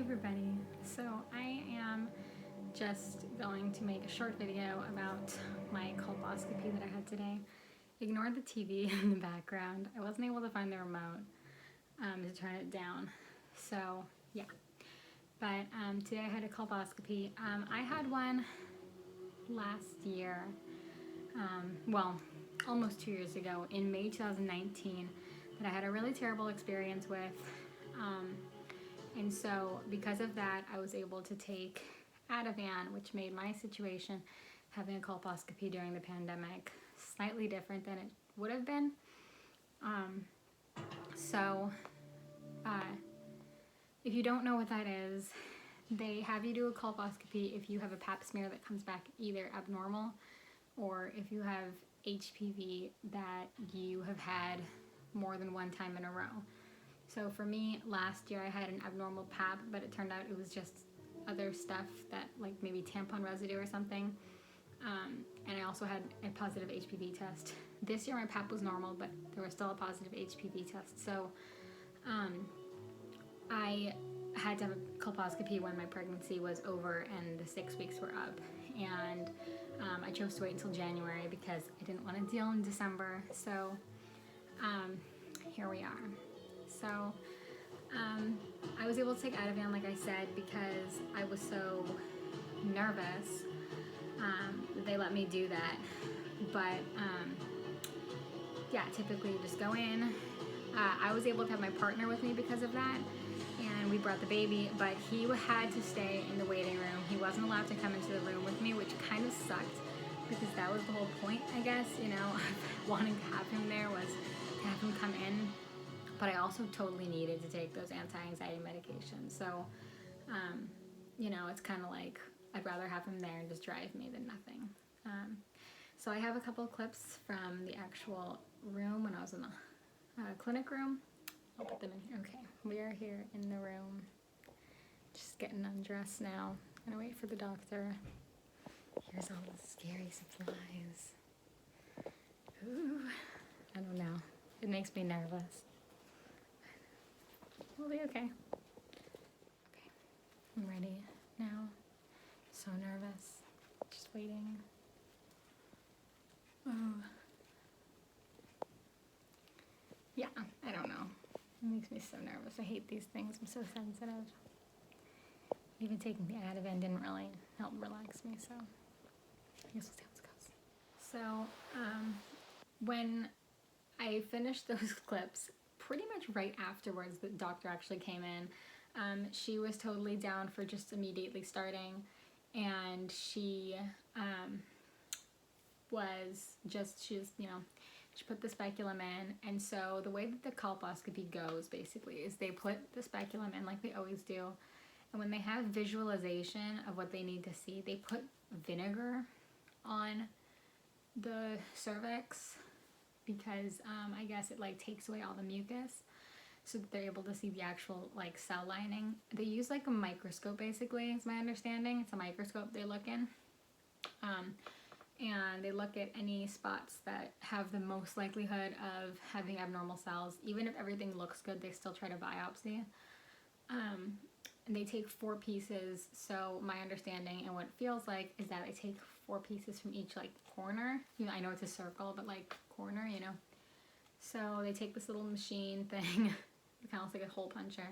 everybody. So I am just going to make a short video about my colposcopy that I had today. Ignore the TV in the background. I wasn't able to find the remote to turn it down. So yeah, but today I had a colposcopy. I had one last year, well, almost 2 years ago in May 2019 that I had a really terrible experience with. And so because of that, I was able to take Ativan, which made my situation having a colposcopy during the pandemic slightly different than it would have been. If you don't know what that is, they have you do a colposcopy if you have a pap smear that comes back either abnormal or if you have HPV that you have had more than one time in a row. So for me, last year I had an abnormal pap, but it turned out it was just other stuff that, like maybe tampon residue or something. And I also had a positive HPV test. This year my pap was normal, but there was still a positive HPV test. So I had to have a colposcopy when my pregnancy was over and the 6 weeks were up. And I chose to wait until January because I didn't want to deal in December. So here we are. So I was able to take Ativan, like I said, because I was so nervous that they let me do that. But yeah, typically you just go in. I was able to have my partner with me because of that, and we brought the baby, but he had to stay in the waiting room. He wasn't allowed to come into the room with me, which kind of sucked because that was the whole point, I guess, you know, wanting to have him there was to have him come in. But I also totally needed to take those anti-anxiety medications. So, you know, it's kind of like I'd rather have him there and just drive me than nothing. So I have a couple of clips from the actual room when I was in the clinic room. I'll put them in here. Okay, we are here in the room. Just getting undressed now. Gonna wait for the doctor. Here's all the scary supplies. Ooh, I don't know. It makes me nervous. We'll be okay. Okay, I'm ready now. So nervous. Just waiting. Oh. Yeah, I don't know. It makes me so nervous. I hate these things. I'm so sensitive. Even taking the Ativan didn't really help relax me, so I guess we'll see how this goes. So, when I finished those clips, pretty much right afterwards, the doctor actually came in. She was totally down for just immediately starting, and she she put the speculum in. And so the way that the colposcopy goes basically is they put the speculum in like they always do, and when they have visualization of what they need to see, they put vinegar on the cervix because I guess it like takes away all the mucus so that they're able to see the actual like cell lining. They use like a microscope basically, is my understanding. It's a microscope they look in. And they look at any spots that have the most likelihood of having abnormal cells. Even if everything looks good, they still try to biopsy. And they take 4 pieces, so my understanding and what it feels like is that they take 4 pieces from each like corner. You know, I know it's a circle, but like corner, you know. So they take this little machine thing, it kind of looks like a hole puncher,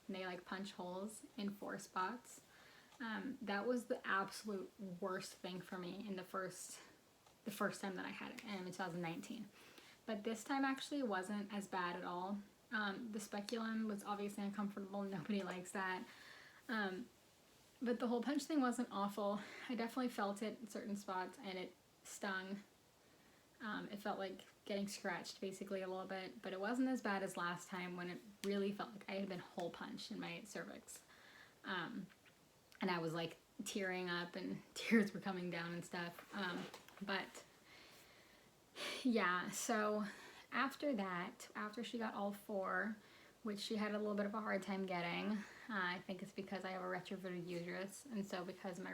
and they like punch holes in 4 spots. That was the absolute worst thing for me in the first time that I had it in 2019. But this time actually wasn't as bad at all. The speculum was obviously uncomfortable. Nobody likes that. But the hole punch thing wasn't awful. I definitely felt it in certain spots and it stung. It felt like getting scratched basically a little bit, but it wasn't as bad as last time when it really felt like I had been hole punched in my cervix. And I was like tearing up and tears were coming down and stuff. But yeah, so after that, after she got all 4, which she had a little bit of a hard time getting, I think it's because I have a retroverted uterus, and so because my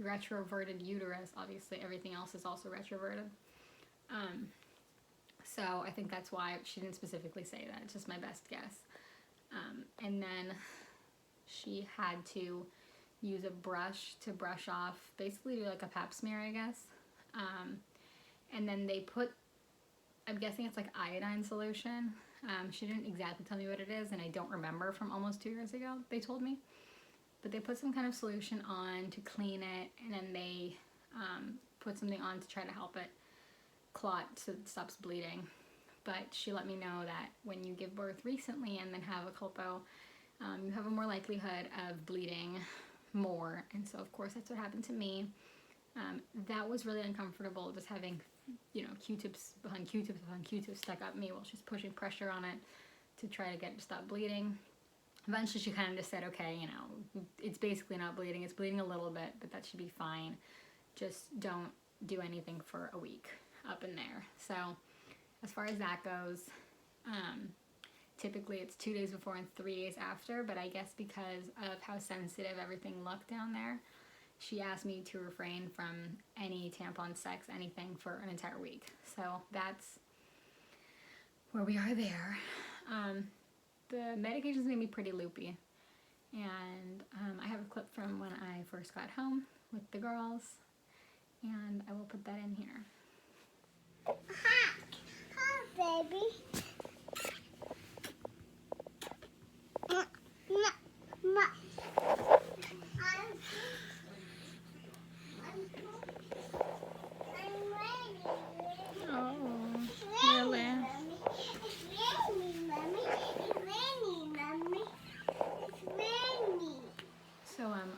retroverted uterus, obviously everything else is also retroverted. So I think that's why she didn't specifically say that. It's just my best guess. And then she had to use a brush to brush off, basically do like a pap smear, I guess. And then they put, I'm guessing it's like iodine solution. She didn't exactly tell me what it is, and I don't remember from almost 2 years ago, they told me. But they put some kind of solution on to clean it, and then they put something on to try to help it clot so it stops bleeding. But she let me know that when you give birth recently and then have a colpo, you have a more likelihood of bleeding more. And so of course that's what happened to me. That was really uncomfortable, just having, you know, Q-tips behind Q-tips behind Q-tips stuck up me while she's pushing pressure on it to try to get it to stop bleeding. Eventually she kind of just said, okay, you know, it's basically not bleeding, it's bleeding a little bit, but that should be fine. Just don't do anything for a week up in there. So as far as that goes, typically it's 2 days before and 3 days after, but I guess because of how sensitive everything looked down there, she asked me to refrain from any tampon, sex, anything for an entire week. So that's where we are there. The medication's made me pretty loopy, and I have a clip from when I first got home with the girls, and I will put that in here. Hi, baby.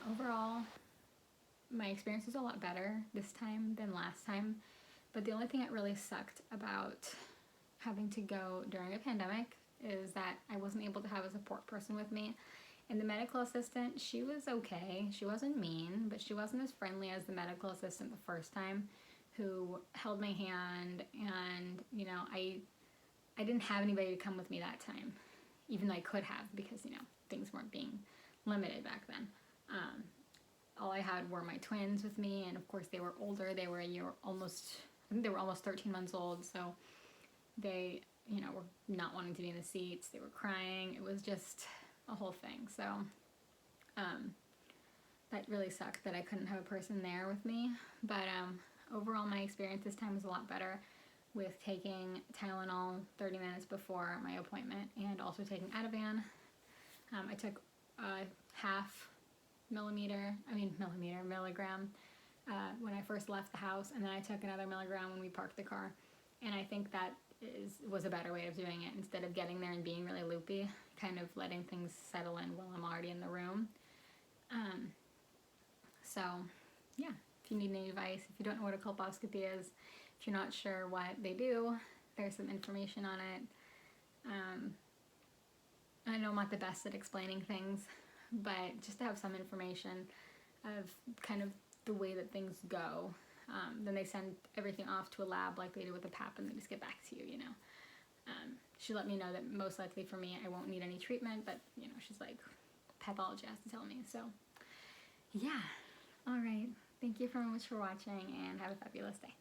Overall, my experience was a lot better this time than last time, but the only thing that really sucked about having to go during a pandemic is that I wasn't able to have a support person with me. And the medical assistant, she was okay. She wasn't mean, but she wasn't as friendly as the medical assistant the first time, who held my hand, and, you know, I didn't have anybody to come with me that time, even though I could have, because, you know, things weren't being limited back then. All I had were my twins with me, and of course they were older. They were I think they were almost 13 months old, so they, you know, were not wanting to be in the seats. They were crying. It was just a whole thing. So that really sucked that I couldn't have a person there with me. But overall, my experience this time was a lot better, with taking Tylenol 30 minutes before my appointment and also taking Ativan. I took milligram when I first left the house, and then I took another milligram when we parked the car. And I think that was a better way of doing it, instead of getting there and being really loopy, kind of letting things settle in while I'm already in the room. So yeah, if you need any advice, if you don't know what a colposcopy is, if you're not sure what they do, there's some information on it. I know I'm not the best at explaining things, but just to have some information of kind of the way that things go. Then they send everything off to a lab like they do with a pap, and they just get back to you, you know. She let me know that most likely for me I won't need any treatment, but, you know, she's like, pathology has to tell me. So yeah, all right, thank you very much for watching, and have a fabulous day.